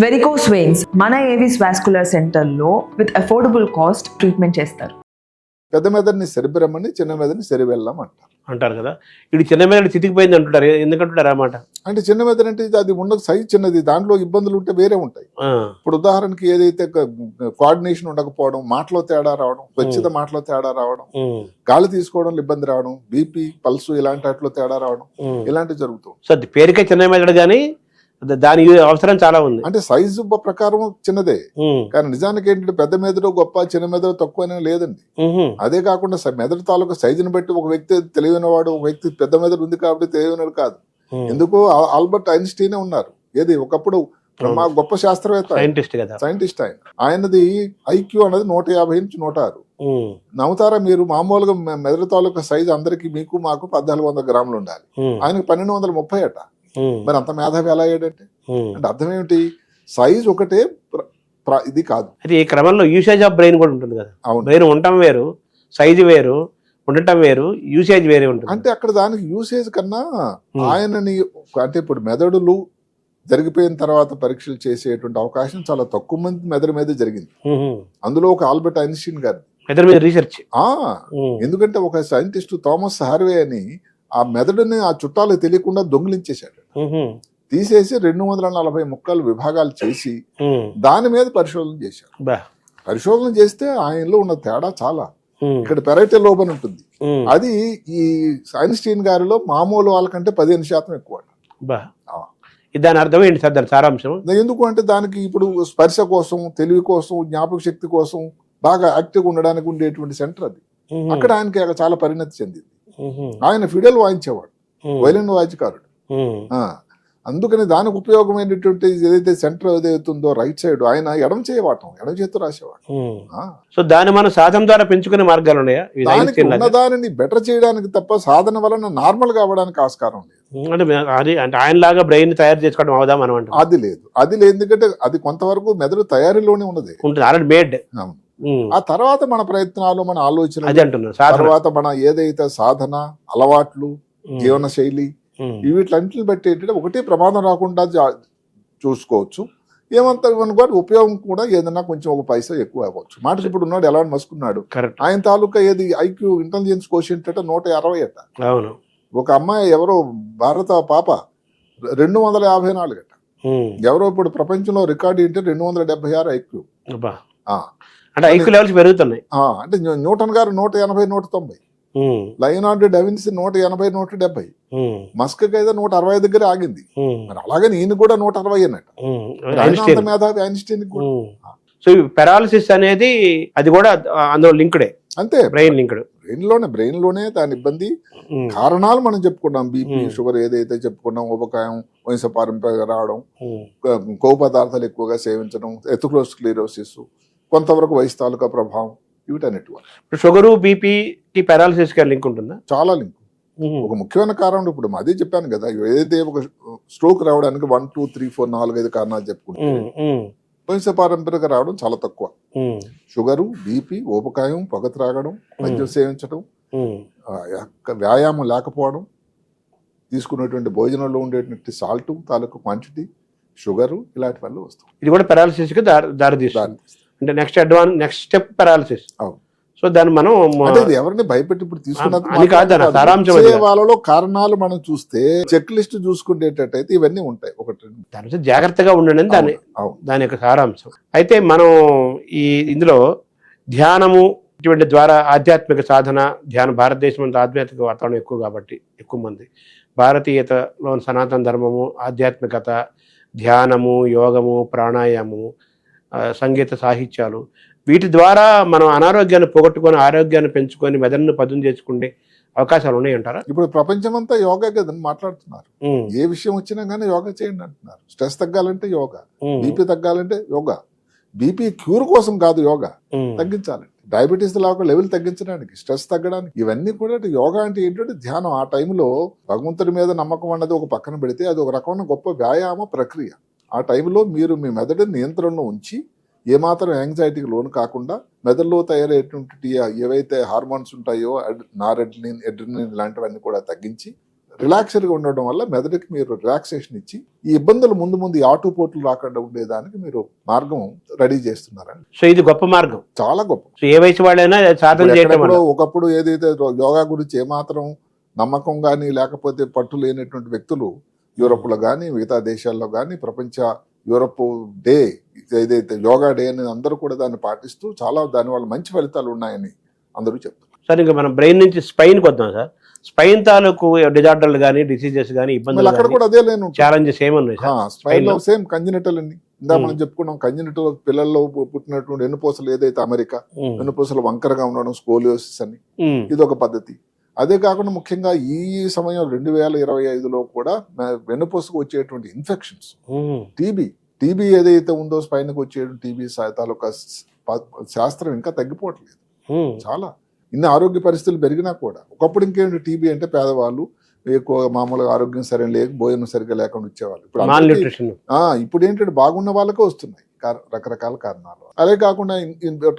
Varicose veins మన Avis vascular సెంటర్లో with affordable cost treatment చేస్తారు. పెద్ద మెదడుని సెరిబ్రమని చిన్న మెదడుని సెరిబెల్లం అంటారు కదా. ఇది చిన్న మెదడు చితికిపోయింది అంటుంటారు, ఎందుకంటుంటారు అన్నమాట. అంటే చిన్న మెదడు అంటే అది ఉన్న సైజ్ చిన్నది, దాంట్లో ఇబ్బందులు ఉంటే వేరే ఉంటాయి. ఇప్పుడు ఉదాహరణకి ఏదైతే కోఆర్డినేషన్ ఉండకపోవడం, మాటలో తేడా రావడం, స్వచ్ఛత మాటలో తేడా రావడం, గాలి తీసుకోవడంలో ఇబ్బంది రావడం, బీపీ పల్సు ఇలాంటి వాటిలో తేడా రావడం, ఇలాంటివి జరుగుతుంది. సో పేరుకే చిన్న మెదడు కానీ దాని అవసరం చాలా ఉంది. అంటే సైజు ప్రకారం చిన్నదే, కానీ నిజానికి ఏంటంటే పెద్ద మెదడు గొప్ప, చిన్న మెదడు తక్కువ అనేది లేదండి. అదే కాకుండా మెదడు తాలూకా సైజుని బట్టి ఒక వ్యక్తి తెలివైన వాడు, ఒక వ్యక్తి పెద్ద మెదడు ఉంది కాబట్టి తెలివైనడు కాదు. ఎందుకు ఆల్బర్ట్ ఐన్స్టీనే ఉన్నారు. ఏది ఒకప్పుడు గొప్ప శాస్త్రవేత్త, సైంటిస్ట్ ఆయనది ఐక్యూ అనేది 150 నుంచి 106. నమ్ముతారా మీరు? మామూలుగా మెదడు తాలూకా సైజు అందరికి మీకు మాకు 1400 గ్రాములు ఉండాలి, ఆయనకు 1230 అట. మరి అంత మేధావి ఎలా అయ్యాడంటే, అంటే అర్థం ఏమిటి? సైజ్ ఒకటే ఇది కాదు. అయితే ఈ క్రమంలో యూసేజ్ ఆఫ్ బ్రెయిన్ కూడా ఉంటుంది కదా. బ్రెయిన్ ఉండటం వేరు, సైజు వేరు, ఉండటం వేరు, యూసేజ్ వేరే ఉంటుంది. అంటే అక్కడ దానికి యూసేజ్ కన్నా ఆయనని, అంటే ఇప్పుడు మెదడులు జరిగిపోయిన తర్వాత పరీక్షలు చేసేటువంటి అవకాశం చాలా తక్కువ మంది మెదడు మీద జరిగింది. అందులో ఒక ఆల్బర్ట్ ఐన్స్టీన్ గారు మెదడు మీద రీసెర్చ్. ఎందుకంటే ఒక సైంటిస్ట్ థామస్ హార్వే అని ఆ మెదడుని ఆ చుట్టాలకు తెలియకుండా దొంగిలించేశాడు. తీసేసి 240 ముక్కలు విభాగాలు చేసి దాని మీద పరిశోధన చేశారు. పరిశోధన చేస్తే ఆయనలో ఉన్న తేడా చాలా. ఇక్కడ పెరైటల్ లోబ్ అని ఉంటుంది, అది ఈ ఐన్స్టీన్ గారిలో మామూలు వాళ్ళకంటే 15% ఎక్కువ. దాని అర్థం ఏంటి సార్, దాని సారాంశం? ఎందుకు అంటే దానికి ఇప్పుడు స్పర్శ కోసం, తెలివి కోసం, జ్ఞాపక శక్తి కోసం బాగా యాక్టివ్గా ఉండడానికి ఉండేటువంటి సెంటర్ అది. అక్కడ ఆయనకి చాలా పరిణతి చెందింది. ఆయన ఫిడల్ వాయించేవాడు, వైలిన్ వాయిచకారుడు. అందుకని దానికి ఉపయోగమైనటువంటి ఏదైతే సెంటర్ ఏదైతుందో రైట్ సైడ్, ఆయన ఎడమ చేయవాటం, ఎడమ చేతితో రాసేవాడు. సో దాన్ని మనం సాధన ద్వారా పెంచుకునే మార్గాలు ఉన్నాయా? దానికి ఉన్నదానిని బెటర్ చేయడానికి తప్ప సాధన వలన నార్మల్ గా అవ్వడానికి ఆస్కారం లేదు. అంటే ఆయన లాగా బ్రెయిన్ తయారు చేసుకోవడం అవుదా మనం అంటే? అది లేదు, ఎందుకంటే అది కొంతవరకు మెదడు తయారీలోనే ఉన్నది, ఆల్రెడీ మేడ్. ఆ తర్వాత మన ప్రయత్నాలు, మన ఆలోచనలు, తర్వాత మన ఏదైతే సాధన, అలవాట్లు, జీవన శైలి, వీటిని బట్టి ఏంటంటే ఒకటి ప్రమాదం రాకుండా చూసుకోవచ్చు. ఏమంతా ఉపయోగం కూడా ఏదన్నా కొంచెం ఒక పైసా ఎక్కువ అవ్వచ్చు. మాట ఇప్పుడు ఉన్నాడు ఎలాంటి మసుకున్నాడు, ఆయన తాలూకా ఏది ఐక్యూ ఇంటెలిజెన్స్ కోషెంట్ అట 160 అట. ఒక అమ్మాయి ఎవరో భారత పాప 254 అట. ఎవరో ఇప్పుడు ప్రపంచంలో రికార్డు ఏంటంటే 276 ఐక్యూ. అంటే ఐక్యూ లెవెల్స్ పెరుగుతున్నాయి. అంటే న్యూటన్ గారు 180, 190, లయనార్డో డావిన్సీ 180, 170, మస్క్ అయితే 160 దగ్గర ఆగింది. మరి అలాగని ఈయన కూడా 160 అన్నట్టు మేధావి ఐన్స్టీన్ కూడా. సో పెరాలసిస్ అనేది అది కూడా అందులో లింక్డే, అంతే, బ్రెయిన్ లింక్డ్. బ్రెయిన్ లోనే దాని ఇబ్బంది. కారణాలు మనం చెప్పుకున్నాం, బీపీ, షుగర్ ఏదైతే చెప్పుకున్నాం, ఉపకాయం, వంశపారంపర్యంగా రావడం, కొవ్వు పదార్థాలు ఎక్కువగా సేవించడం, ఎథెరోస్క్లెరోసిస్, కొంతవరకు వయసు తాలూకా ప్రభావం, వీటన్నిటి. షుగరు, బీపీకి పారాలిసిస్ కి లింక్ ఉంటుందా? చాలా లింక్. ఒక ముఖ్యమైన కారణం ఇప్పుడు అదే చెప్పాను కదా, ఏదైతే ఒక స్ట్రోక్ రావడానికి 1, 2, 3, 4, 4, 5 కారణాలు చెప్పుకుంటే వంశపారంపర్యంగా రావడం చాలా తక్కువ. షుగరు, బీపీ, ఊబకాయం, పొగ త్రాగడం, మద్యం సేవించడం, వ్యాయామం లేకపోవడం, తీసుకునేటువంటి భోజనంలో ఉండేటువంటి సాల్ట్ తాలూకు క్వాంటిటీ, షుగరు, ఇలాంటి వల్ల వస్తాం. ఇది కూడా పారాలిసిస్ కి దారితీస్తుంది. అంటే నెక్స్ట్ స్టెప్ పారాలిసిస్. సో దాన్ని మనం ఎవరిని భయపెట్టి ఇప్పుడు తీసుకున్న వాళ్ళలో కారణాలు మనం చూస్తే చెక్ లిస్ట్ చూసుకునేటట్టయితే ఇవన్నీ ఉంటాయి. దాని జాగ్రత్తగా ఉండండి దాని యొక్క సారాంశం. అయితే మనం ఇందులో ధ్యానము ఇటువంటి ద్వారా ఆధ్యాత్మిక సాధన, ధ్యానం, భారతదేశం అంతా ఆధ్యాత్మిక వాతావరణం ఎక్కువ కాబట్టి ఎక్కువ మంది భారతీయతలో సనాతన ధర్మము, ఆధ్యాత్మికత, ధ్యానము, యోగము, ప్రాణాయామము, సంగీత సాహిత్యాలు, వీటి ద్వారా మనం అనారోగ్యాన్ని పోగొట్టుకొని ఆరోగ్యాన్ని పెంచుకొని మెదడును పదును చేసుకునే అవకాశాలు ఉన్నాయి అంటారా? ఇప్పుడు ప్రపంచమంతా యోగా కదని మాట్లాడుతున్నారు. ఏ విషయం వచ్చినా కానీ యోగా చేయండి అంటున్నారు. స్ట్రెస్ తగ్గాలంటే యోగా, బీపీ తగ్గాలంటే యోగా. బీపీ క్యూర్ కోసం కాదు, యోగా తగ్గించాలంటే, డయాబెటీస్ లెవెల్ తగ్గించడానికి, స్ట్రెస్ తగ్గడానికి, ఇవన్నీ కూడా యోగా అంటే ఏంటంటే ధ్యానం. ఆ టైంలో భగవంతుడి మీద నమ్మకం అన్నది ఒక పక్కన పెడితే అది ఒక రకమైన గొప్ప వ్యాయామ ప్రక్రియ. ఆ టైంలో మీరు మీ మెదడుని నియంత్రణలో ఉంచి ఏమాత్రం యాంగ్జైటీకి లోను కాకుండా మెదడులో తయారయ్యేటువంటి ఏవైతే హార్మోన్స్ ఉంటాయో, నారెడ్రినిన్, ఎడ్రినిన్ లాంటివన్నీ కూడా తగ్గించి రిలాక్స్డ్గా ఉండడం వల్ల మెదడుకి మీరు రిలాక్సేషన్ ఇచ్చి ఈ ఇబ్బందులు ముందు ముందు ఈ ఆటుపోట్లు రాకుండా ఉండేదానికి మీరు మార్గం రెడీ చేస్తున్నారండి. సో ఇది గొప్ప మార్గం, చాలా గొప్ప. సో ఏ వయసు వాళ్ళైనా సాధన చేయడం ఎక్కడెక్కడో ఒకప్పుడు ఏదైతే యోగా గురించి ఏమాత్రం నమ్మకం కానీ లేకపోతే పట్టు లేనటువంటి వ్యక్తులు యూరోప్లో కానీ మిగతా దేశాల్లో కానీ ప్రపంచ యూరోప్ డే ఏదైతే యోగా డే అని అందరూ కూడా దాన్ని పాటిస్తూ చాలా దానివల్ల మంచి ఫలితాలు ఉన్నాయని అందరూ చెప్తారు. సార్ ఇంకా మనం బ్రెయిన్ నుంచి స్పైన్కి వద్దాం సార్. స్పైన్ తాలూకు డిజార్డర్లు కానీ డిసీజెస్ కానీ ఇబ్బందులు అక్కడ కూడా అదే లేను ఛాలెంజెస్ ఏమున్నాయి సార్? స్పైన్ లో సేమ్ కంజనిటల్ అండి. ఇందా మనం చెప్పుకున్నాం కంజనిటల్ పిల్లల్లో పుట్టినటువంటి వెన్నుపూసలు ఏదైతే అమెరికా వెన్నుపూసలు వంకరగా ఉండడం స్కోలియోసిస్ అని ఇది ఒక పద్ధతి. అదే కాకుండా ముఖ్యంగా ఈ సమయం 2025లో కూడా వెన్నుపూసకు వచ్చేటువంటి ఇన్ఫెక్షన్స్ టీబీ ఏదైతే ఉందో స్పైన్కి వచ్చేటువంటి టీబీ తాలూకా శాస్త్రం ఇంకా తగ్గిపోవట్లేదు. చాలా ఇన్ని ఆరోగ్య పరిస్థితులు పెరిగినా కూడా ఒకప్పుడు ఇంకేంటి టీబీ అంటే పేదవాళ్ళు ఎక్కువ మామూలుగా ఆరోగ్యం సరైన లేక భోజనం సరిగ్గా లేకుండా వచ్చేవాళ్ళు. ఇప్పుడు ఏంటంటే బాగున్న వాళ్ళకే వస్తున్నాయి రకరకాల కారణాలు. అదే కాకుండా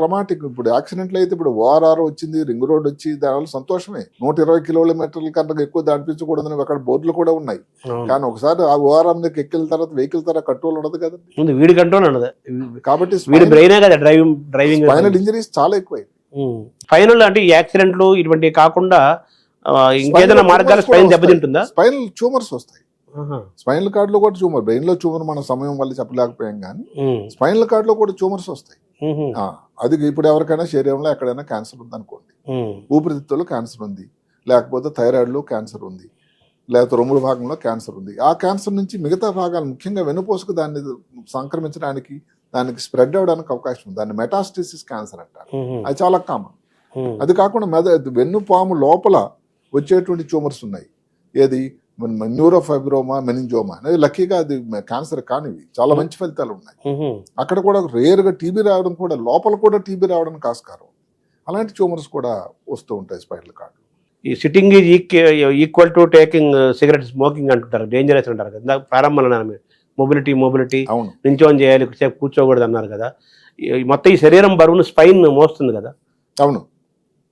ట్రమాటిక్ ఇప్పుడు యాక్సిడెంట్లు అయితే ఇప్పుడు ఓఆర్ఆర్ వచ్చింది, రింగ్ రోడ్ వచ్చి దానివల్ల సంతోషమే. 120 కిలోమీటర్ల కన్నా ఎక్కువ దాటిపించకూడదని అక్కడ బోర్డులు కూడా ఉన్నాయి. కానీ ఒకసారి ఆ ఓఆర్ఆర్ మీద ఎక్కిన తర్వాత వెహికల్ తర్వాత కంట్రోల్ ఉండదు కదండి, వీడి కంట్రోల్ ఉండదు. కాబట్టి స్పైనల్ ఇంజరీస్ చాలా ఎక్కువ. ఫైనల్ అంటే ఈ యాక్సిడెంట్లు ఇటువంటి కాకుండా ఇంకేదైనా మార్గాలు స్పైన్ దెబ్బతింటుందా? స్పైనల్ ట్యూమర్స్ వస్తాయి. స్పైనల్ కార్డ్ లో కూడా ట్యూమర్, బ్రెయిన్ లో ట్యూమర్ మన సమయం వల్ల చెప్పలేకపోయాం కానీ స్పైనల్ కార్డ్ లో కూడా ట్యూమర్స్ వస్తాయి. అది ఇప్పుడు ఎవరికైనా శరీరంలో ఎక్కడైనా క్యాన్సర్ ఉంది అనుకోండి, ఊపిరితిత్తుల్లో క్యాన్సర్ ఉంది, లేకపోతే థైరాయిడ్ లో క్యాన్సర్ ఉంది, లేకపోతే రొమ్ముల భాగంలో క్యాన్సర్ ఉంది. ఆ క్యాన్సర్ నుంచి మిగతా భాగాలు ముఖ్యంగా వెన్నుపూసకు దాన్ని సంక్రమించడానికి దానికి స్ప్రెడ్ అవ్వడానికి అవకాశం ఉంది. దాన్ని మెటాస్టేసిస్ క్యాన్సర్ అంటారు. అది చాలా కామన్. అది కాకుండా వెన్నుపాము లోపల వచ్చేటువంటి ట్యూమర్స్ ఉన్నాయి. ఏది న్యూరోఫైబ్రోమా, మెనింజోమా అనేది లక్కీగా అది క్యాన్సర్ కానివి చాలా మంచి ఫలితాలు ఉన్నాయి. అక్కడ కూడా రేర్గా టీబీ రావడం కూడా లోపల కూడా టీబీ రావడానికి ఆస్కారం. అలాంటి ట్యూమర్స్ కూడా వస్తూ ఉంటాయి స్పైనల్ కార్డ్. ఈ sitting is equal to taking cigarette smoking అంటుంటారు, డేంజరస్ అంటారు కదా. ప్రారంభంలో మొబిలిటీ నించోని చేయాలి, కూర్చోకూడదు అన్నారు కదా. మొత్తం ఈ శరీరం బరువును స్పైన్ మోస్తుంది కదా. అవును,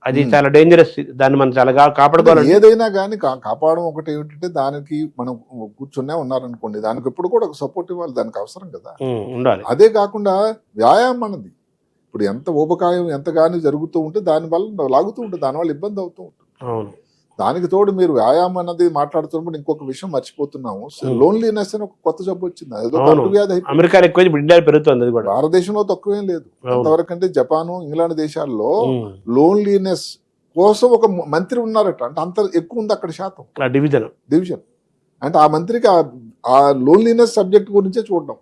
అది చాలా డేంజరస్. దాన్ని మనం చాలా కాపాడుకోవాలి. ఏదైనా కానీ కాపాడడం ఒకటి ఏమిటంటే దానికి మనం కూర్చునే ఉన్నారనుకోండి, దానికి ఎప్పుడు కూడా ఒక సపోర్ట్ ఇవ్వాలి, దానికి అవసరం కదా ఉండాలి. అదే కాకుండా వ్యాయామం అన్నది ఇప్పుడు ఎంత ఊబకాయం ఎంత కానీ జరుగుతూ ఉంటే దానివల్ల లాగుతూ ఉంటుంది, దానివల్ల ఇబ్బంది అవుతూ ఉంటుంది. అవును, దానికి తోడు మీరు వ్యాయామం అన్నది మాట్లాడుతున్నప్పుడు ఇంకొక విషయం మర్చిపోతున్నాము. లోన్లీనెస్ అని ఒక కొత్త జబ్బు వచ్చింది. అదో వ్యాధి అమెరికాలో ఎక్కువ పెరుగుతుంది, భారతదేశంలో తక్కువేం లేదు. అంతవరకు అంటే జపాను, ఇంగ్లాండ్ దేశాల్లో లోన్లీనెస్ కోసం ఒక మంత్రి ఉన్నారట. అంటే అంత ఎక్కువ ఉంది అక్కడ శాతం. డివిజన్ అంటే ఆ మంత్రికి ఆ లోన్లీనెస్ సబ్జెక్ట్ గురించే చూడడం,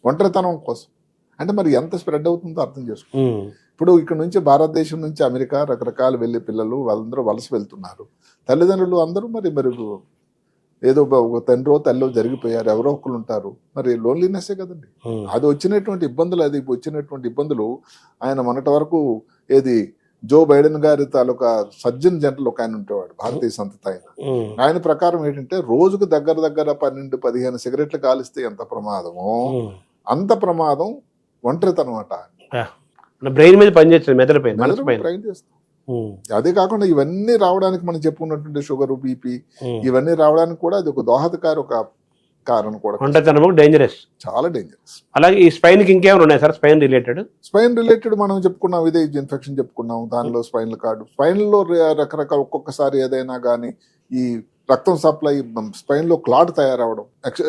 ఒంటరితనం కోసం. అంటే మరి ఎంత స్ప్రెడ్ అవుతుందో అర్థం చేసుకో. ఇప్పుడు ఇక్కడ నుంచి భారతదేశం నుంచి అమెరికా రకరకాల వెళ్ళే పిల్లలు వాళ్ళందరూ వలస వెళ్తున్నారు. తల్లిదండ్రులు అందరూ మరి ఏదో ఒక తండ్రో తల్లో జరిగిపోయారు, ఎవరో ఒకరు ఉంటారు. మరి లోన్లీనెస్సే కదండి అది వచ్చినటువంటి ఇబ్బందులు. ఆయన మొన్నటి వరకు ఏది జో బైడెన్ గారి తాలూకా సర్జన్ జనరల్ ఒక ఆయన ఉండేవాడు, భారతీయ సంతతి ఆయన. ఆయన ప్రకారం ఏంటంటే రోజుకు దగ్గర 12-15 సిగరెట్లు కాలిస్తే ఎంత ప్రమాదమో అంత ప్రమాదం ఒంటరితనం అట. బ్రెయిన్ మీద పనిచేస్తుంది, మెదడుపైన. అదే కాకుండా ఇవన్నీ రావడానికి మనం చెప్పుకున్నటువంటి షుగర్, బీపీ ఇవన్నీ రావడానికి కూడా అది ఒక దోహదకారి ఒక కారణం కూడా. డేంజరస్, చాలా డేంజరస్. అలాగే ఈ స్పైన్ కి ఇంకేమైనా ఉన్నాయి సార్? స్పైన్ రిలేటెడ్ మనం చెప్పుకున్నాం, ఇదే ఇన్ఫెక్షన్ చెప్పుకున్నాం. దానిలో స్పైనల్ కార్డు, స్పైన్ లో రకరకాల ఒక్కొక్కసారి ఏదైనా కానీ ఈ రక్తం సప్లై స్పైన్ లో క్లాట్ తయారవడం,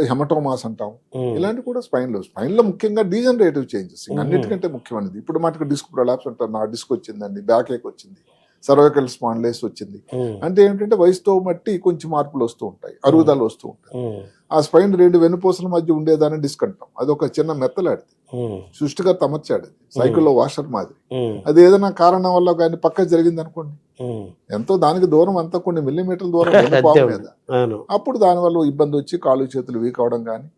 హెమటోమాస్ అంటాం, ఇలాంటి కూడా స్పైన్ లో ముఖ్యంగా డీజనరేటివ్ చేంజెస్ అన్నిటికంటే ముఖ్యమైనది. ఇప్పుడు మనకి డిస్క్ ప్రొలాప్స్ అంటారు, నా డిస్క్ వచ్చిందండి, బ్యాక్ ఏక్ వచ్చింది, సర్వైకల్ స్పాండిలైటిస్ వచ్చింది. అంటే ఏంటంటే వయసుతో బట్టి కొంచెం మార్పులు వస్తూ ఉంటాయి, అరుగుదల వస్తూ ఉంటాయి. ఆ స్పైన్ 2 వెన్నుపూసల మధ్య ఉండేదాన్ని డిస్క్ అంటాం. అది ఒక చిన్న మెత్తలాడిది, సృష్టిగా తమర్చాడు, సైకిల్లో వాషర్ మాదిరి. అది ఏదైనా కారణం వల్ల కానీ పక్క జరిగింది అనుకోండి, ఎంతో దానికి దూరం అంతా కొన్ని మిల్లీమీటర్ల దూరం మీద, అప్పుడు దానివల్ల ఇబ్బంది వచ్చి కాళ్ళు చేతులు వీక్ అవడం కానీ,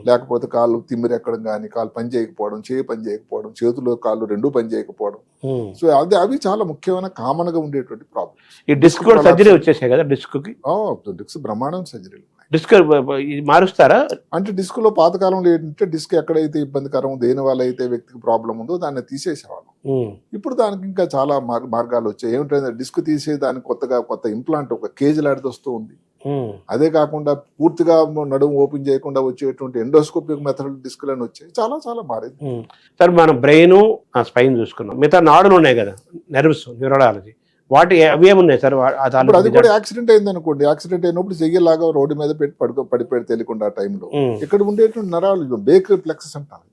లేకపోతే కాళ్ళు తిమ్మిరెక్కడం కానీ, కాళ్ళు పని చేయకపోవడం, చేయి పని చేయకపోవడం, చేతులు కాళ్ళు రెండూ పని చేయకపోవడం. సో అవి చాలా ముఖ్యమైన కామన్ గా ఉండేటువంటి ప్రాబ్లమ్. ఈ డిస్క్ సర్జరీ వచ్చేసాయి కదా, డిస్క్ బ్రహ్మాండం సర్జరీలు. డిస్క్ మారుస్తారా? అంటే డిస్క్ లో పాతకాలంలో ఏంటంటే డిస్క్ ఎక్కడైతే ఇబ్బందికరం, దేని వల్ల అయితే వ్యక్తికి ప్రాబ్లం ఉందో దాన్ని తీసేసేవాళ్ళం. ఇప్పుడు దానికి ఇంకా చాలా మార్గాలు వచ్చాయి. ఏమిటంటే డిస్క్ తీసే దానికి కొత్త ఇంప్లాంట్ ఒక కేజీ లాంటిది వస్తూ ఉంది. అదే కాకుండా పూర్తిగా నడుము ఓపెన్ చేయకుండా వచ్చేటువంటి ఎండోస్కోపిక్ మెథడ్ డిస్కులు అని వచ్చాయి. చాలా చాలా మారింది. సార్ మనం బ్రెయిన్ స్పైన్ చూసుకున్నాం, మిగతా నాడులు ఉన్నాయి కదా, నెర్వ్స్, న్యూరాలజీ, వాటి అవి ఏమున్నాయి సార్? ఇప్పుడు అది కూడా యాక్సిడెంట్ అయింది అనుకోండి, యాక్సిడెంట్ అయినప్పుడు చెయ్యలాగా రోడ్డు మీద పెట్టి పడిపోయి తెలియకుండా ఆ టైంలో ఇక్కడ ఉండేటువంటి నరాలు బేకరీ ప్లెక్సెస్ అంటారు.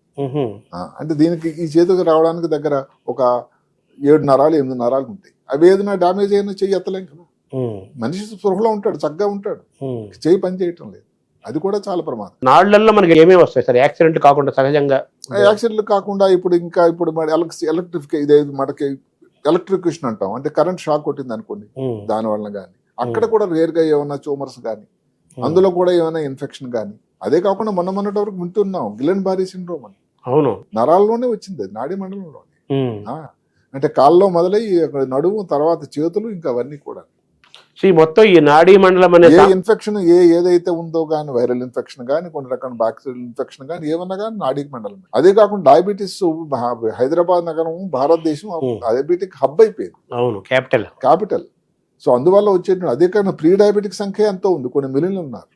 అంటే దీనికి ఈ చేతికి రావడానికి దగ్గర ఒక 7 నరాలు 8 నరాలు ఉంటాయి. అవి ఏదైనా డామేజ్ అయినా చెయ్యి ఎత్తలేం కదా. మనిషి స్పృహలో ఉంటాడు, చక్కగా ఉంటాడు, చెయ్యి పని చేయటం లేదు, అది కూడా చాలా ప్రమాదం. నాళ్ళల్లో మనకి ఏమేమి వస్తాయి సార్ యాక్సిడెంట్ కాకుండా సహజంగా? యాక్సిడెంట్లు కాకుండా ఇప్పుడు మనకి ఎలక్ట్రిక్యూషన్ అంటాం, అంటే కరెంట్ షాక్ కొట్టింది అనుకోండి, దాని వలన కానీ అక్కడ కూడా రేర్ గా ఏమైనా ట్యూమర్స్ కానీ, అందులో కూడా ఏమైనా ఇన్ఫెక్షన్ కానీ. అదే కాకుండా మొన్నటి వరకు వింటున్నాం గిలెన్ బారీ సిండ్రోమ్ అని. అవును, నరాల్లోనే వచ్చింది, నాడీ మండలంలోనే. అంటే కాల్లో మొదలై నడుము, తర్వాత చేతులు, ఇంకా అవన్నీ కూడా. మొత్తం ఈ నాడీ మండలం అనే ఇన్ఫెక్షన్ ఏదైతే ఉందో కానీ, వైరల్ ఇన్ఫెక్షన్ కానీ, కొన్ని రకాల బ్యాక్టీరియల్ ఇన్ఫెక్షన్ కానీ, ఏమన్నా కానీ నాడీ మండలం. అదే కాకుండా డయాబెటీస్, హైదరాబాద్ నగరం భారతదేశం డయాబెటిక్ హబ్ అయిపోయింది. అవును, క్యాపిటల్. సో అందువల్ల వచ్చే అదే కాకుండా ప్రీ డయాబెటిక్ సంఖ్య ఎంతో ఉంది, కొన్ని మిలియన్లు ఉన్నారు.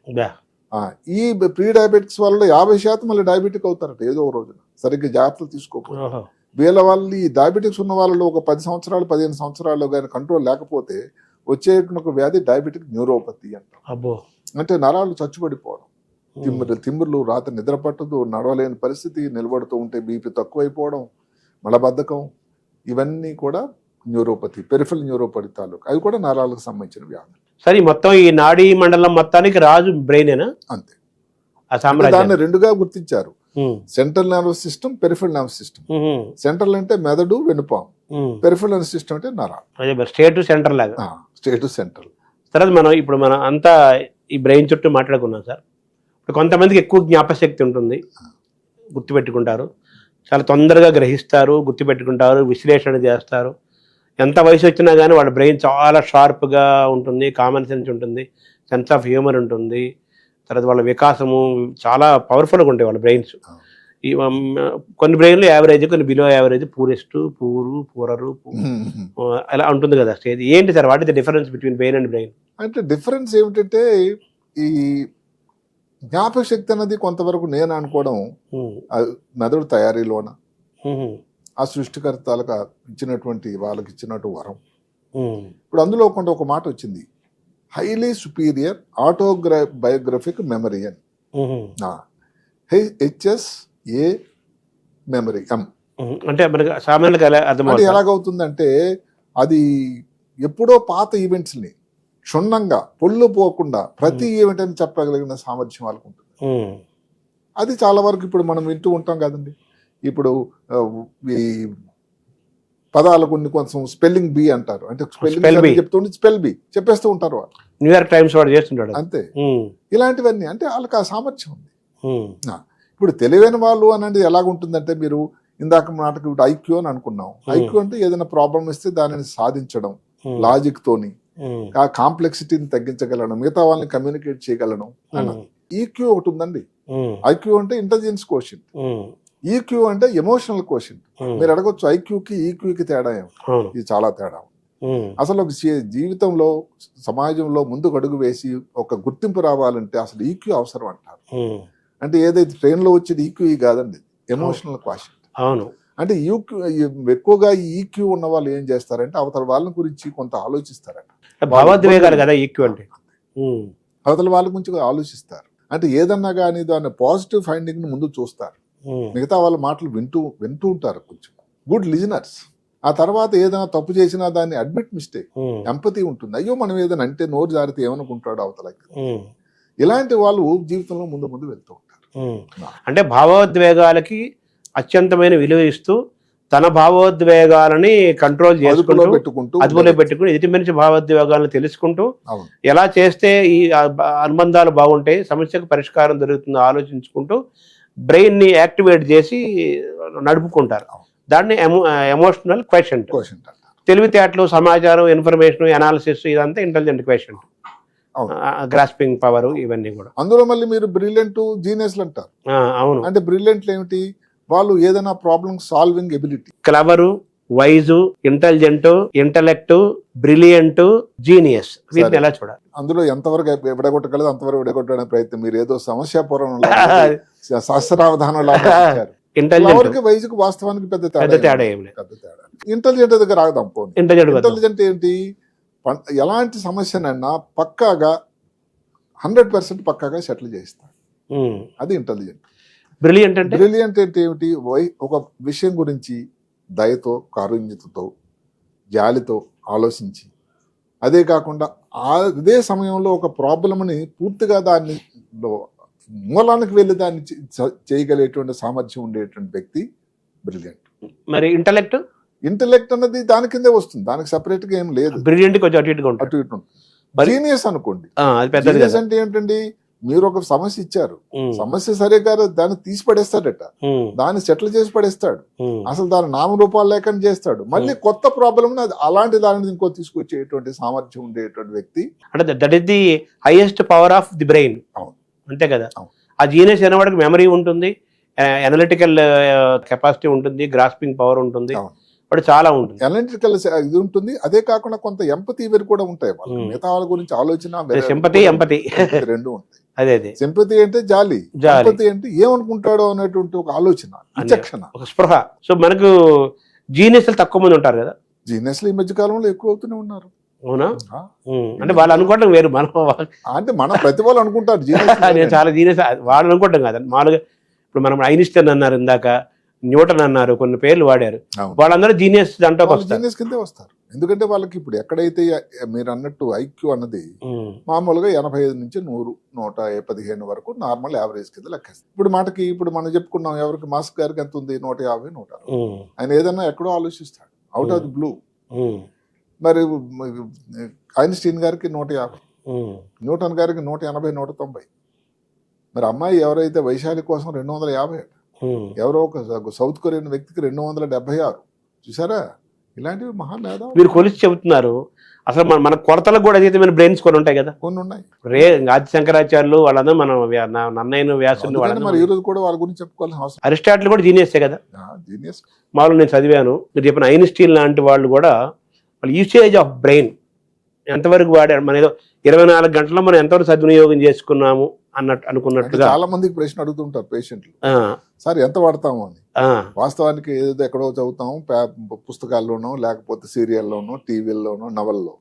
ఈ ప్రీ డయాబెటిక్స్ వల్ల 50% మళ్ళీ డయాబెటిక్ అవుతారట ఏదో రోజున, సరిగ్గా జాగ్రత్తలు తీసుకోకపోతే. వీళ్ళ వాళ్ళు ఈ డయాబెటిక్స్ ఉన్న వాళ్ళలో ఒక 10 సంవత్సరాలు 15 సంవత్సరాల్లో కానీ కంట్రోల్ లేకపోతే వచ్చే ఒక వ్యాధి డయాబెటిక్ న్యూరోపతి అంటారు. అంటే నరాలు చచ్చుబడిపోవడం, తిమ్మిర్లు, రాత్రి నిద్ర పట్టదు, నడవలేని పరిస్థితి, నిలబడుతూ ఉంటే బీపీ తక్కువైపోవడం, మలబద్ధకం, ఇవన్నీ కూడా న్యూరోపతి, పెరిఫెరల్ న్యూరోపతి తాలూకు, అవి కూడా నరాలకు సంబంధించిన వ్యాధులు. సరే, మొత్తం ఈ నాడీ మండలం మొత్తానికి రాజు బ్రెయినేనా? అంతే. దాన్ని రెండుగా గుర్తించారు, central nervous system, peripheral nervous system. Central అంటే మెదడు, వెనుపాం, పెరిఫెరల్ నర్వస్ సిస్టమ్ అంటే నరాలు. స్టేట్ సెంటర్ లాగా. State central. తర్వాత మనం అంతా ఈ బ్రెయిన్ చుట్టూ మాట్లాడుకున్నాం సార్. ఇప్పుడు కొంతమందికి ఎక్కువ జ్ఞాపశక్తి ఉంటుంది, గుర్తుపెట్టుకుంటారు, చాలా తొందరగా గ్రహిస్తారు, గుర్తుపెట్టుకుంటారు, విశ్లేషణ చేస్తారు. ఎంత వయసు వచ్చినా కానీ వాళ్ళ బ్రెయిన్ చాలా షార్ప్గా ఉంటుంది, కామన్ సెన్స్ ఉంటుంది, సెన్స్ ఆఫ్ హ్యూమర్ ఉంటుంది. తర్వాత వాళ్ళ వికాసము చాలా పవర్ఫుల్గా ఉంటాయి వాళ్ళ బ్రెయిన్స్. కొన్ని బ్రెయిన్లు యావరేజ్, కొన్ని బిలో యావరేజ్, పూరెస్ట్, పూరరు అలా ఉంటుంది కదా స్టేజ్. ఏంటి sir what is the difference between brain and brain? అంటే డిఫరెన్స్ ఏమిటంటే ఈ జ్ఞాపక శక్తి అన్నది కొంతవరకు నేను అనుకోవడం మెదడు తయారీలోన ఆ సృష్టికర్తలకు ఇచ్చినటువంటి వాళ్ళకి ఇచ్చినట్టు వరం. ఇప్పుడు అందులో ఒక మాట వచ్చింది, హైలీ సుపీరియర్ ఆటోబయోగ్రఫిక్ మెమరీ అని. HSA మెమరీ అంటే ఎలాగవుతుందంటే అది ఎప్పుడో పాత ఈవెంట్స్ ని క్షుణ్ణంగా పొల్లు పోకుండా ప్రతి ఈవెంట్ అని చెప్పగలిగిన సామర్థ్యం వాళ్ళకు ఉంటుంది. అది చాలా వరకు ఇప్పుడు మనం వింటూ ఉంటాం కదండి. ఇప్పుడు ఈ పదాలు కొంచెం స్పెల్లింగ్ బి అంటారు, అంటే స్పెల్లింగ్ చెప్తుంటే స్పెల్ బి చెప్పేస్తూ ఉంటారు వాళ్ళు. న్యూయార్క్ టైమ్స్ వాడు చేస్తుంటాడు అంతే. ఇలాంటివన్నీ అంటే వాళ్ళకి ఆ సామర్థ్యం ఉంది. ఇప్పుడు తెలివైన వాళ్ళు అనేది ఎలాగుంటుందంటే, మీరు ఇందాక నాటకు ఐక్యూ అని అనుకున్నాం. ఐక్యూ అంటే ఏదైనా ప్రాబ్లం ఇస్తే దానిని సాధించడం, లాజిక్ తోని ఆ కాంప్లెక్సిటీని తగ్గించగలడం, మిగతా వాళ్ళని కమ్యూనికేట్ చేయగలడం అన్న. ఈక్యూ ఒకటి ఉందండి. ఐక్యూ అంటే ఇంటెలిజెన్స్ కోషెంట్, ఈక్యూ అంటే ఎమోషనల్ కోషెంట్. మీరు అడగొచ్చు ఐక్యూకి ఈక్యూకి తేడా ఏమిటి? ఇది చాలా తేడా. అసలు జీవితంలో సమాజంలో ముందుకు అడుగు వేసి ఒక గుర్తింపు రావాలంటే అసలు ఈక్యూ అవసరం అంటారు. అంటే ఏదైతే ట్రైన్లో వచ్చేది ఈక్యూ కాదండి, ఎమోషనల్ కోషెంట్. అవును. అంటే ఎక్కువగా ఈ ఈక్యూ ఉన్న వాళ్ళు ఏం చేస్తారంటే అవతల వాళ్ళ గురించి కొంత ఆలోచిస్తారట. భావోద్వేగాలు కదా ఈక్యూ అంటే. అవతల వాళ్ళ గురించి ఆలోచిస్తారు. అంటే ఏదన్నా కానీ దాన్ని పాజిటివ్ ఫైండింగ్ ని ముందు చూస్తారు, మిగతా వాళ్ళ మాటలు వింటూ ఉంటారు, కొంచెం గుడ్ లిజనర్స్. ఆ తర్వాత ఏదైనా తప్పు చేసినా దాన్ని అడ్మిట్ మిస్టేక్, ఎంపతి ఉంటుంది. అయ్యో మనం ఏదైనా అంటే నోరు జారితే ఏమనుకుంటాడు అవతలకి. ఇలాంటి వాళ్ళు జీవితంలో ముందు వెళ్తూ ఉంటారు. అంటే భావోద్వేగాలకి అత్యంతమైన విలువ ఇస్తూ తన భావోద్వేగాలని కంట్రోల్ చేసుకుంటూ అదుపులో పెట్టుకుని ఎదుటి మనిషి భావోద్వేగాలను తెలుసుకుంటూ ఎలా చేస్తే ఈ అనుబంధాలు బాగుంటాయి, సమస్యకు పరిష్కారం దొరుకుతుందో ఆలోచించుకుంటూ బ్రెయిన్ ని యాక్టివేట్ చేసి నడుపుకుంటారు. దాన్ని ఎమోషనల్ క్వశ్చన్. తెలివితేటలు, సమాచారం, ఇన్ఫర్మేషన్, అనాలిసిస్, ఇదంతా ఇంటెలిజెంట్ క్వశ్చన్, గ్రాస్పింగ్ పవర్, ఇవన్నీ కూడా. అందులో మళ్ళీ మీరు బ్రిలియంట్, జీనియస్లు అంటారు. అవును. అంటే బ్రిలియంట్లు ఏమిటి? వాళ్ళు ఏదైనా problem solving ability, clever, wise, intelligent, intellect, brilliant, genius, వీటిని ఎలా చూడాలి? అందులో ఎంతవరకు విడగొట్టగలదు అంతవరకు విడగొట్టడానికి ప్రయత్నం. మీరు ఏదో సమస్యాపూర్వం శాస్త్రావధానం ఇంటెలిజెంట్, వయసుకు వాస్తవానికి పెద్ద పెద్ద తేడా ఏం లేదు. పెద్ద తేడా. ఇంటెలిజెంట్ దగ్గర రాగదాం పోనీ. ఇంటెలిజెంట్ ఏంటి? ఎలాంటి సమస్యనైనా పక్కాగా 100% పక్కాగా సెటిల్ చేస్తాడు. అది ఇంటెలిజెంట్. బ్రిలియంట్ అంటే? బ్రిలియంట్ అంటే ఏమిటి? ఒక విషయం గురించి దయతో, కారుణ్యతతో, జాలితో ఆలోచించి, అదే కాకుండా అదే సమయంలో ఒక ప్రాబ్లమ్ని పూర్తిగా దాన్ని మూలానికి వెళ్ళి దాన్ని చేయగలిగేటువంటి సామర్థ్యం ఉండేటువంటి వ్యక్తి బ్రిలియంట్. మరి ఇంటలెక్ట్? ఇంటలెక్ట్ అన్నది దాని కిందే వస్తుంది, దానికి సెపరేట్ గా ఏం లేదు. బ్రిలియంట్ కొంచెం అటు ఇటుగా అటు ఇటు ఉంటుంది. జీనియస్ అనుకోండి. జీనియస్ అంటే ఏంటండి? మీరు ఒక సమస్య ఇచ్చారు, సమస్య సరే కాదు, దాన్ని తీసి పడేస్తాడట, దాన్ని సెటిల్ చేసి పడేస్తాడు, అసలు దాని నామరూపాలు లేకుండా చేస్తాడు, మళ్ళీ కొత్త ప్రాబ్లమ్ అలాంటి దానిని ఇంకో తీసుకొచ్చేటువంటి సామర్థ్యం ఉండేటువంటి వ్యక్తి. అంటే that is the highest power of the brain. అవును, అంతే కదా. ఆ జీనియస్ అనేవాడికి మెమరీ ఉంటుంది, అనలిటికల్ కెపాసిటీ ఉంటుంది, గ్రాస్పింగ్ పవర్ ఉంటుంది, వాడు చాలా ఉంటుంది, అనలిటికల్ ఇది ఉంటుంది. అదే కాకుండా కొంత ఎంపతి ఇవి కూడా ఉంటాయి. మిగతా వాళ్ళ గురించి ఆలోచన, సింపతి, ఎంపతి రెండు ఉంటాయి. అదే సింపతి అంటే జాలి, ఎంపతి అంటే ఏమనుకుంటాడో అనేటువంటి ఒక ఆలోచన, విచక్షణ, ఒక స్పృహ. సో మనకు జీనియస్ తక్కువ మంది ఉంటారు కదా. జీనియస్ ఈ మధ్య కాలంలో ఎక్కువ అవుతూనే ఉన్నారు. అవునా? అంటే వాళ్ళు అనుకోవడం వేరు, మనం అంటే మన ప్రతి వాళ్ళు అనుకుంటారు నేను చాలా జీనియస్, వాళ్ళు అనుకోవడం కాదు. మామూలుగా ఇప్పుడు మనం ఐన్స్టైన్ అన్నారు, ఇందాక న్యూటన్ అన్నారు, కొన్ని పేర్లు వాడారు, వాళ్ళందరూ జీనియస్ దాంట్లో జీనియస్ కిందే వస్తారు. ఎందుకంటే వాళ్ళకి ఇప్పుడు ఎక్కడైతే మీరు అన్నట్టు ఐక్యూ అన్నది మామూలుగా 85 నుంచి 100, 115 వరకు నార్మల్ యావరేజ్ కింద లెక్కేస్తారు. ఇప్పుడు మాటకి ఇప్పుడు మనం చెప్పుకున్నాం, ఎవరికి మాస్క్ గారికి ఎంత ఉంది? 150, 160. ఆయన ఏదన్నా ఎక్కడో ఆలోచిస్తాడు, అవుట్ ఆఫ్ ది బ్లూ. మరి ఐన్స్టీన్ గారికి 150, న్యూటన్ గారికి 180, 190. మరి అమ్మాయి ఎవరైతే వైశాలి కోసం 250, ఎవరో ఒక సౌత్ కొరియన్ వ్యక్తికి 276. చూసారా? ఇలాంటివి మహామేధ మీరు కొలిసి చెబుతున్నారు. అసలు మన కొరతలకు కూడా అతీతమైన బ్రెయిన్స్ కొన్ని ఉంటాయి కదా. కొన్ని ఉన్నాయి. ఆది శంకరాచార్యులు వాళ్ళందరూ, మనం నన్నయ్యను, వ్యాసుని, మరి ఈ రోజు కూడా వాళ్ళ గురించి చెప్పుకోవాల్సిన అవసరం. అరిస్టాటిల్ కూడా జీనియసే కదా. జీనియస్. మామూలు నేను చదివాను, మీరు చెప్పిన ఐన్స్టీన్ లాంటి వాళ్ళు కూడా వాళ్ళ యూసేజ్ ఆఫ్ బ్రెయిన్ ఎంతవరకు వాడారు, మన ఏదో 24 గంటల్లో మనం ఎంతవరకు సద్వినియోగం చేసుకున్నాము అన్నట్టు అనుకున్నట్టుగా. చాలా మందికి ప్రశ్న అడుగుతుంటారు పేషెంట్లు, సార్ ఎంత వాడతాము అని. వాస్తవానికి ఏదో ఎక్కడో చదువుతాము, పుస్తకాల్లోనో లేకపోతే సీరియల్లోనో, టీవీల్లోనో, నవల్లో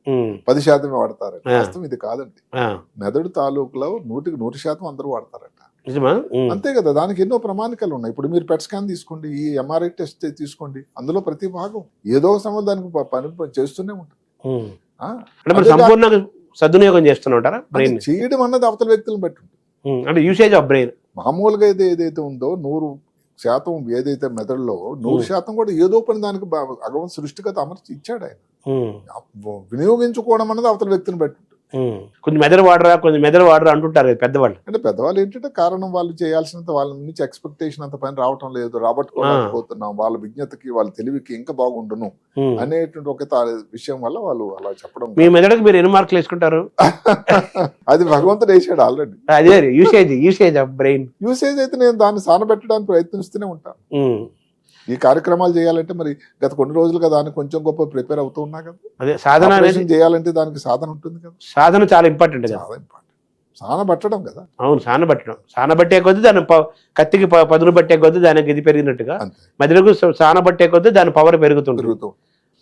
10% వాడతారు. వాస్తవం ఇది కాదండి. మెదడు తాలూకులో 100కి 100% అందరూ వాడతారట. అంతే కదా. దానికి ఎన్నో ప్రమాణికలు ఉన్నాయి. ఇప్పుడు మీరు పెట్ స్కాన్ తీసుకోండి, ఈ ఎంఆర్ఐ టెస్ట్ తీసుకోండి, అందులో ప్రతి భాగం ఏదో సమయం దానికి పని చేస్తూనే ఉంటుంది. సంపూర్ణంగా సద్వినియోగం చేస్తున్నా చేయడం అన్నది అవతల వ్యక్తులను బట్టి ఉంటుంది. అంటే యూసేజ్ ఆఫ్ బ్రెయిన్ మామూలుగా ఏదైతే ఉందో 100% ఏదైతే మెదడులో 100% కూడా ఏదో పని దానికి భగవంతు సృష్టిగత అమర్చి ఇచ్చాడు ఆయన. వినియోగించుకోవడం అన్నది అవతల వ్యక్తిని బట్టి ఉంటుంది. కొంచెం మెదడు వాడరా అంటుంటారు పెద్దవాళ్ళు. అంటే పెద్దవాళ్ళు ఏంటంటే కారణం వాళ్ళు చేయాల్సినంత వాళ్ళ నుంచి ఎక్స్పెక్టేషన్ అంత పని రావటం లేదు, రాబట్టుకోలేకపోతున్నాం, వాళ్ళ విజ్ఞతకి వాళ్ళ తెలివికి ఇంకా బాగుండును అనేటువంటి ఒక విషయం వల్ల వాళ్ళు అలా చెప్పడం. మీ మెదడుకు మీరు ఎన్ని మార్కులు వేసుకుంటారు? అది భగవంతుడు వేసాడు ఆల్రెడీ. అదే యూసేజ్ ఆఫ్ బ్రెయిన్. యూసేజ్ అయితే నేను దాన్ని సానబెట్టడానికి ప్రయత్నిస్తూనే ఉంటాను. ఈ కార్యక్రమాలు చేయాలంటే మరి గత కొన్ని రోజులుగా దానికి కొంచెం గొప్ప ప్రిపేర్ అవుతూ ఉన్నా కదా. అదే సాధన చేయాలంటే దానికి సాధన ఉంటుంది కదా. సాధన చాలా ఇంపార్టెంట్ కదా. చాలా ఇంపార్టెంట్. సానబట్టడం కదా. అవును, సానబట్టే కొద్ది దాని కత్తికి పదును పట్టే కొద్ది దానికి ఇది పెరిగినట్టుగా మెదడుకు సానబట్టే కొద్ది దాని పవర్ పెరుగుతుంది.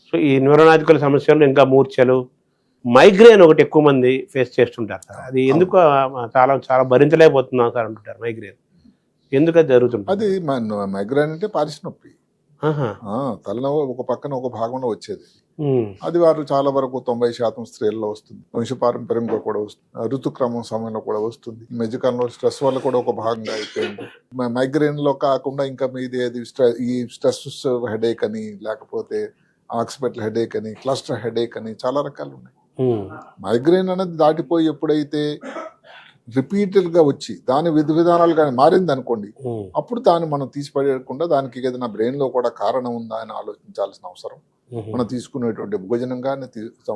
సో ఈ న్యూరోలాజికల్ సమస్యలు, ఇంకా మూర్ఛలు, మైగ్రేన్ ఒకటి ఎక్కువ మంది ఫేస్ చేస్తుంటారు సార్. అది ఎందుకు చాలా చాలా భరించలేకపోతున్నాం సార్ అంటుంటారు. మైగ్రేన్ ఎందుకు అది జరుగుతుంది? అది మైగ్రేన్ అంటే పారిస్ నొప్పి, తలనొప్పి ఒక పక్కన ఒక భాగంలో వచ్చేది. అది వారు చాలా వరకు 90% స్త్రీల్లో వస్తుంది, వంశపారంపర్యంగా కూడా వస్తుంది, ఋతుక్రమం సమయంలో కూడా వస్తుంది. ఈ మధ్యకాలంలో స్ట్రెస్ వల్ల కూడా ఒక భాగంగా అయిపోయింది. మైగ్రేన్ లో కాకుండా ఇంకా మీది ఈ స్ట్రెస్ హెడేక్ అని, లేకపోతే ఆక్సిపిటల్ హెడేక్ అని, క్లస్టర్ హెడేక్ అని చాలా రకాలు ఉన్నాయి. మైగ్రేన్ అనేది దాటిపోయి ఎప్పుడైతే రిపీటెడ్ గా వచ్చి దాని విధానాలు కానీ మారింది అనుకోండి, అప్పుడు దాన్ని మనం తీసిపడేయకుండా దానికి ఏదైనా బ్రెయిన్ లో కూడా కారణం ఉందా అని ఆలోచించాల్సిన అవసరం. మనం తీసుకునేటువంటి భోజనం కానీ,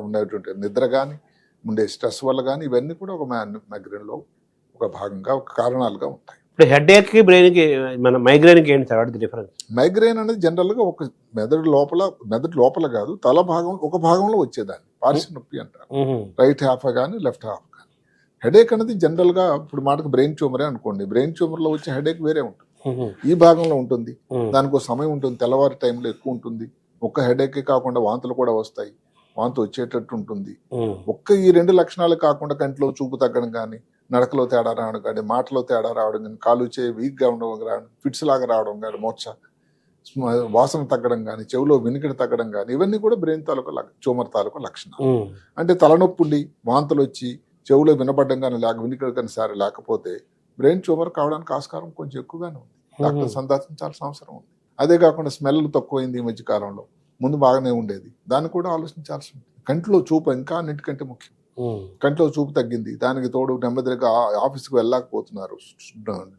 ఉండేటువంటి నిద్ర కానీ, ఉండే స్ట్రెస్ వల్ల కానీ, ఇవన్నీ కూడా ఒక మైగ్రేన్ లో ఒక భాగంగా, ఒక కారణాలుగా ఉంటాయి. ఇప్పుడు హెడేక్ కి బ్రెయిన్ కి మన మైగ్రేన్ కి ఏంటి సార్ వాటి డిఫరెన్స్? మైగ్రేన్ అనేది జనరల్ గా ఒక మెదడు లోపల కాదు, తల భాగం ఒక భాగంలో వచ్చేదాన్ని పార్శ్వ నొప్పి అంటారు. రైట్ హాఫ్ కానీ లెఫ్ట్ హాఫ్ కానీ. హెడేక్ అనేది జనరల్ గా ఇప్పుడు మాటకు బ్రెయిన్ ట్యూమరే అనుకోండి, బ్రెయిన్ ట్యూమర్ లో వచ్చే హెడేక్ వేరే ఉంటుంది. ఈ భాగంలో ఉంటుంది, దానికి ఒక సమయం ఉంటుంది, తెల్లవారి టైంలో ఎక్కువ ఉంటుంది. ఒక్క హెడేక్ కాకుండా వాంతులు కూడా వస్తాయి, వాంతి వచ్చేటట్టు ఉంటుంది. ఈ రెండు లక్షణాలు కాకుండా కంట్లో చూపు తగ్గడం కానీ, నడకలో తేడా రావడం కానీ, మాటలో తేడా రావడం కానీ, కాలు చేయి వీక్ గా ఉండడం కానీ, ఫిట్స్ లాగా రావడం కానీ, వాసన తగ్గడం కానీ, చెవిలో వినికిడి తగ్గడం కానీ, ఇవన్నీ కూడా బ్రెయిన్ తాలూకా ట్యూమర్ తాలూకా లక్షణాలు. అంటే తలనొప్పి ఉండి వాంతులు వచ్చి చెవిలో వినపడడం కానీ వినికిడి కానీ సరే లేకపోతే బ్రెయిన్ ట్యూమర్ కావడానికి ఆస్కారం కొంచెం ఎక్కువగానే ఉంది. డాక్టర్ సందర్శించాల్సిన అవసరం ఉంది. అదే కాకుండా స్మెల్ తక్కువైంది ఈ మధ్య కాలంలో, ముందు బాగానే ఉండేది, దాన్ని కూడా ఆలోచించాల్సి ఉంది. కంట్లో చూపు ఇంకా అన్నిటికంటే ముఖ్యం. కంట్లో చూపు తగ్గింది, దానికి తోడు నెమ్మదిగా ఆఫీస్కి వెళ్ళలేకపోతున్నారు,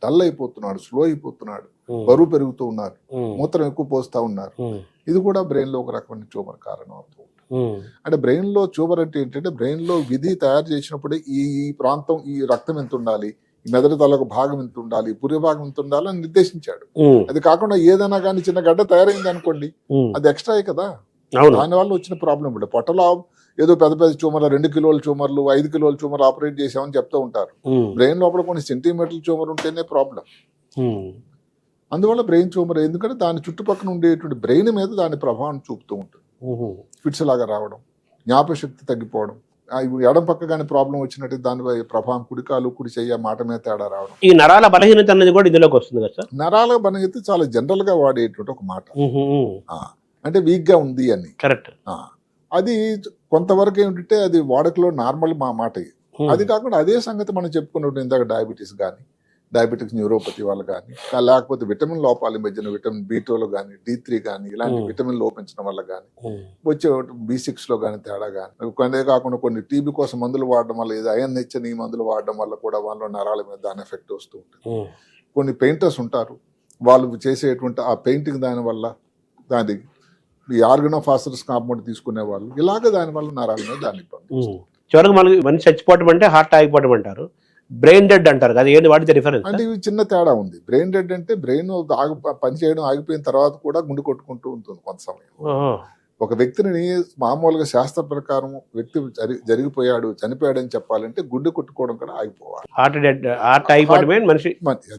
డల్ అయిపోతున్నాడు, స్లో అయిపోతున్నాడు, బరువు పెరుగుతూ ఉన్నారు, మూత్రం ఎక్కువ పోస్తా ఉన్నారు. ఇది కూడా బ్రెయిన్ లో ఒక రకమైన ట్యూమర్ కారణం అవుతుంది. అంటే బ్రెయిన్ లో ట్యూమర్ అంటే ఏంటంటే బ్రెయిన్ లో విధి తయారు చేసినప్పుడే ఈ ప్రాంతం, ఈ రక్తం ఎంత ఉండాలి, ఈ మెదడు తాలూకు భాగం ఎంత ఉండాలి, పురి భాగం ఎంత ఉండాలి అని నిర్దేశించాడు. అది కాకుండా ఏదైనా కానీ చిన్న గడ్డ తయారైంది అనుకోండి, అది ఎక్స్ట్రా కదా, దానివల్ల వచ్చిన ప్రాబ్లం. ఇప్పుడు పొట్టలో ఏదో పెద్ద పెద్ద ట్యూమర్లు 2 కిలోల ట్యూమర్లు 5 కిలోల ట్యూమర్ ఆపరేట్ చేసామని చెప్తూ ఉంటారు. బ్రెయిన్ లోపల కొన్ని సెంటీమీటర్ల ట్యూమర్ ఉంటేనే ప్రాబ్లం. అందువల్ల బ్రెయిన్ ట్యూమర్ ఎందుకంటే దాని చుట్టుపక్కల ఉండేటువంటి బ్రెయిన్ మీద దాని ప్రభావం చూపుతూ ఉంటుంది. ఫిట్స్ లాగా రావడం, జ్ఞాపశక్తి తగ్గిపోవడం, ఎడం పక్క కానీ ప్రాబ్లం వచ్చినట్టు దాని ప్రభావం కుడికాలు కుడి చెయ్య మాట మీద తేడా రావడం. ఈ నరాల బలహీనత అనేది కూడా ఇందులోకి వస్తుంది కదా సార్? నరాల బలహీనత చాలా జనరల్ గా వాడేటువంటి ఒక మాట, అంటే వీక్ గా ఉంది అని. కరెక్ట్. అది కొంతవరకు ఏమిటంటే అది వాడకలో నార్మల్ మాట. అది కాకుండా అదే సంగతి మనం చెప్పుకున్నట్టు ఇందాక డయాబెటిక్స్ న్యూరోపతి వాళ్ళు కానీ, లేకపోతే విటమిన్ లోపాల మధ్యన విటమిన్ B12 కానీ D3 కానీ ఇలాంటి విటమిన్ లోపించడం వల్ల కానీ వచ్చే B6 లో కానీ తేడా కానీ, అదే కాకుండా కొన్ని టీబీ కోసం మందులు వాడడం వల్ల, ఏదో ఐరన్ హెచ్ని మందులు వాడడం వల్ల కూడా వాళ్ళ నరాల మీద దాని ఎఫెక్ట్ వస్తూ ఉంటుంది. కొన్ని పెయింటర్స్ ఉంటారు, వాళ్ళు చేసేటువంటి ఆ పెయింటింగ్ దాని వల్ల దాని ఈ ఆర్గనోఫాస్ఫరస్ కాంపౌండ్ తీసుకునే వాళ్ళు ఇలాగ దాని వల్ల నరాల మీద దాని ఇబ్బంది. చివరికి మనకి మనిషి చచ్చిపోవడం అంటే హార్ట్ ఆగిపోవడం అంటారు, బ్రెయిన్ డెడ్ అంటారు కదా, ఏంటి వాటి డిఫరెన్స్? అంటే ఇవి చిన్న తేడా ఉంది. బ్రెయిన్ డెడ్ అంటే బ్రెయిన్ పని చేయడం ఆగిపోయిన తర్వాత కూడా గుండె కొట్టుకుంటూ ఉంటుంది కొంత సమయం. ఒక వ్యక్తిని మామూలుగా శాస్త్ర ప్రకారం వ్యక్తి జరిగిపోయాడు, చనిపోయాడని చెప్పాలంటే గుండె కొట్టుకోవడం కూడా ఆగిపోవాలి. హార్ట్ ఆగిపోవడమే మనిషి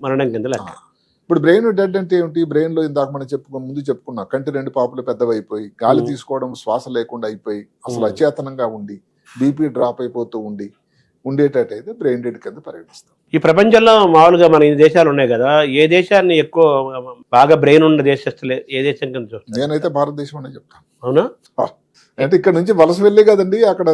మరణం కింద లెక్క. ఇప్పుడు బ్రెయిన్ డెడ్ అంటే ఏమిటి? బ్రెయిన్ లో ఇందాక మనం ముందు చెప్పుకున్నాం, కంటి 2 పాపులు పెద్దవైపోయి, గాలి తీసుకోవడం శ్వాస లేకుండా అయిపోయి, అసలు అచేతనంగా ఉండి, బీపీ డ్రాప్ అయిపోతూ ఉండేటట్టయితే బ్రెయిన్ డెడ్ కింద పరిగణిస్తాం. ఈ ప్రపంచంలో మామూలుగా మన ఈ దేశాలు ఉన్నాయి కదా, ఏ దేశాన్ని ఎక్కువ బాగా బ్రెయిన్ ఉన్న దేశస్తులే ఏ దేశం కింద చూస్తారు? నేనైతే భారతదేశం అనే చెప్తాను. అవునా? అంటే ఇక్కడ నుంచి వలస వెళ్ళి కదండి, అక్కడ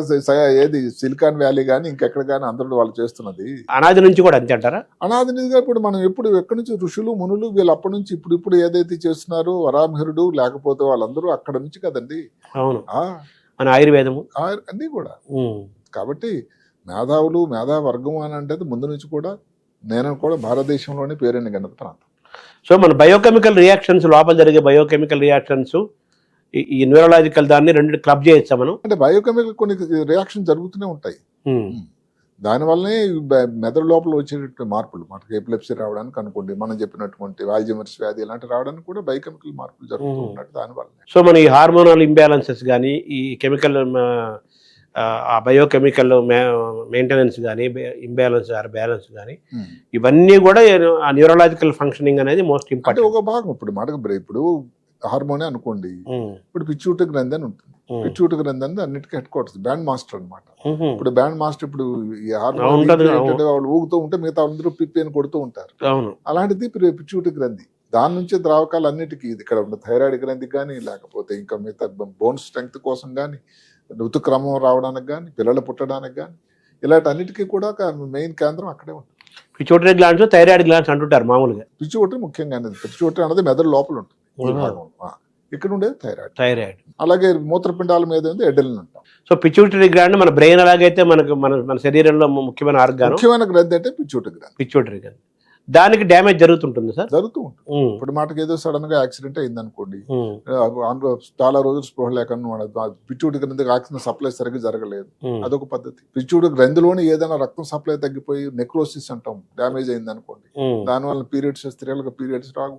ఏది సిలికాన్ వ్యాలీ కానీ ఇంకెక్కడ కానీ అందరూ వాళ్ళు చేస్తున్నది. అనాది నుంచి కూడా అంతే అంటారా? అనాది నుంచి ఇప్పుడు మనం ఎక్కడి నుంచి ఋషులు మునులు వీళ్ళు అప్పటి నుంచి ఇప్పుడు ఏదైతే చేస్తున్నారో వరామిహిరుడు లేకపోతే వాళ్ళందరూ అక్కడ నుంచి కదండి. అవును, మన ఆయుర్వేదము అన్నీ కూడా. కాబట్టి మేధావులు మేధావర్గం అని అంటే ముందు నుంచి కూడా నేను కూడా భారతదేశంలోనే పేరెన్ని గణత ప్రాంతం. సో మన బయోకెమికల్ రియాక్షన్స్, లోపల జరిగే బయోకెమికల్ రియాక్షన్స్, ఈ న్యూరలాజికల్ దాన్ని రెండు క్లబ్ చేయొచ్చా మనం? అంటే బయోకెమికల్ కొన్ని రియాక్షన్ జరుగుతూనే ఉంటాయి. దానివల్లనే మెదడు లోపల వచ్చేటటువంటి మార్పులు, మనకి ఎపిలెప్సీ రావడానికి అనుకోండి, మనం చెప్పినటువంటి ఆల్జీమర్స్ వ్యాధి ఇలాంటి రావడానికి కూడా బయోకెమికల్ మార్పులు జరుగుతూ ఉన్నట్టు దానివల్ల. సో మన ఈ హార్మోనల్ ఇంబ్యాలెన్సెస్ కానీ, ఈ కెమికల్ ఆ బయోకెమికల్ మెయింటెనెన్స్ కానీ, ఇంబ్యాలెన్స్ ఆర్ బ్యాలెన్స్ కానీ, ఇవన్నీ కూడా ఆ న్యూరలాజికల్ ఫంక్షనింగ్ అనేది మోస్ట్ ఇంపార్టెంట్ ఒక భాగం. ఇప్పుడు హార్మోనే అనుకోండి, ఇప్పుడు పిచ్యూటరీ గ్రంథి అని ఉంటుంది. పిచ్యూటరీ గ్రంథి అనేది అన్నిటికీ హెడ్ క్వార్టర్స్, బ్యాండ్ మాస్టర్ అనమాట. ఇప్పుడు బ్యాండ్ మాస్టర్ ఇప్పుడు ఈ హార్మోన్ వాళ్ళు ఊగుతూ ఉంటే మిగతా అందరూ పిప్పి అని కొడుతూ ఉంటారు. అలాంటిది పిచ్యూటరీ గ్రంథి. దాని నుంచి ద్రావకాలు అన్నిటికీ ఇక్కడ ఉన్న థైరాయిడ్ గ్రంథి కానీ, లేకపోతే ఇంకా మిగతా బోన్ స్ట్రెంగ్త్ కోసం కానీ, ఋతుక్రమం రావడానికి కానీ, పిల్లలు పుట్టడానికి కానీ, ఇలాంటి అన్నిటికీ కూడా మెయిన్ కేంద్రం అక్కడే ఉంటుంది. పిచ్యూటరీ గ్లాండ్స్, థైరాయిడ్ గ్లాండ్స్ అంటుంటారు మామూలుగా. పిచ్యూటరీ ముఖ్యంగా పిచ్యూటరీ అనేది మెదడు లోపల ఉంటుంది. ఇక్కడ ఉండేది థైరాయిడ్. అలాగే మూత్రపిండాల మీద ఉంది ఎడ్రినలిన్ అంటాం. సో పిచ్యూటరీ గ్లాండ్ మన బ్రెయిన్ అలాగైతే మన శరీరంలో ముఖ్యమైన ఆర్గాన్, ముఖ్యమైన గ్రంథి అంటే పిచ్యూటరీ గ్రంథి. దానికి డ్యామేజ్ జరుగుతుంటుంది సార్. జరుగుతూ ఉంటుంది. ఇప్పుడు మాటకి ఏదో సడన్ గా యాక్సిడెంట్ అయింది అనుకోండి, చాలా రోజులు స్పృహ లేకుండా పిచ్చుడి గ్రంథికి ఆక్సిజన్ సప్లై సరిగ్గా జరగలేదు, అదొక పద్ధతి. పిచ్చుడి గ్రంథిలోని ఏదైనా రక్తం సప్లై తగ్గిపోయి నెక్రోసిస్ అంటాం, డ్యామేజ్ అయింది అనుకోండి, దానివల్ల పీరియడ్స్ స్త్రీలకు పీరియడ్స్ రావు,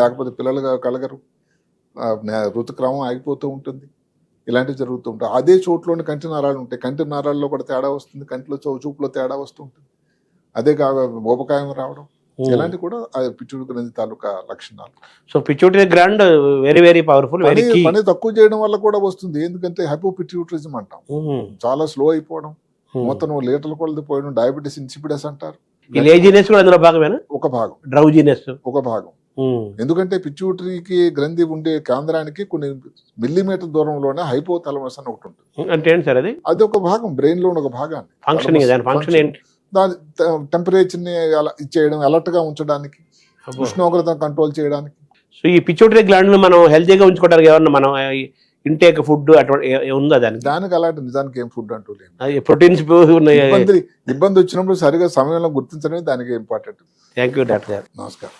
లేకపోతే పిల్లలుగా కలగరు, ఋతుక్రమం ఆగిపోతూ ఉంటుంది, ఇలాంటివి జరుగుతూ ఉంటాయి. అదే చోట్లోని కంటి నరాలు ఉంటాయి, కంటి నరాల్లో కూడా తేడా వస్తుంది, కంటిలో చూపులో తేడా వస్తూ ఉంటుంది, అదే కాక ఊబకాయం రావడం, ఇలాంటి కూడా పిచ్చుడి గ్రంథి తాలూకా లక్షణాలు. So pituitary gland very very powerful. పని తక్కువ చేయడం వల్ల కూడా వస్తుంది, ఎందుకంటే హైపోపిట్యూటరిజం అంటాం, చాలా స్లో అయిపోవడం, మొత్తం లీటర్ల కొలది పోయడం, డయాబెటీస్ ఇన్సిపిడస్ అంటారు. లేజినెస్ కూడా అందులో భాగమేనా? ఒక భాగం. డ్రౌజినెస్ ఒక భాగం. ఎందుకంటే పిచ్యూటరీకి గ్రంథి ఉండే కేంద్రానికి కొన్ని మిల్లీమీటర్ దూరంలోనే హైపోథాలమస్ అని ఒకటి ఉంటుంది. అంటే ఏంటి సార్ అది? అది ఒక భాగం, బ్రెయిన్ లో ఒక భాగాన్ని. ఫంక్షన్ ఏంటి? దాని టెంపరేచర్ ని చేయడం, అలర్ట్ గా ఉంచడానికి, ఉష్ణోగ్రత కంట్రోల్ చేయడానికి. సో ఈ పిచ్యూటరీ గ్లాండ్ మనం హెల్తీగా ఉంచుకోవడానికి ఏమన్నా మనం ఇంటేక్ ఫుడ్ అటువంటి ఉందా దానికి అలాంటి నిజానికి ఏం ఫుడ్ అంటూ లేదు. ప్రోటీన్స్ ఉన్నాయి. ఇబ్బంది వచ్చినప్పుడు సరిగా సమయంలో గుర్తించడమే దానికి ఇంపార్టెంట్. థ్యాంక్ యూ డాక్టర్ గారు. నమస్కారం.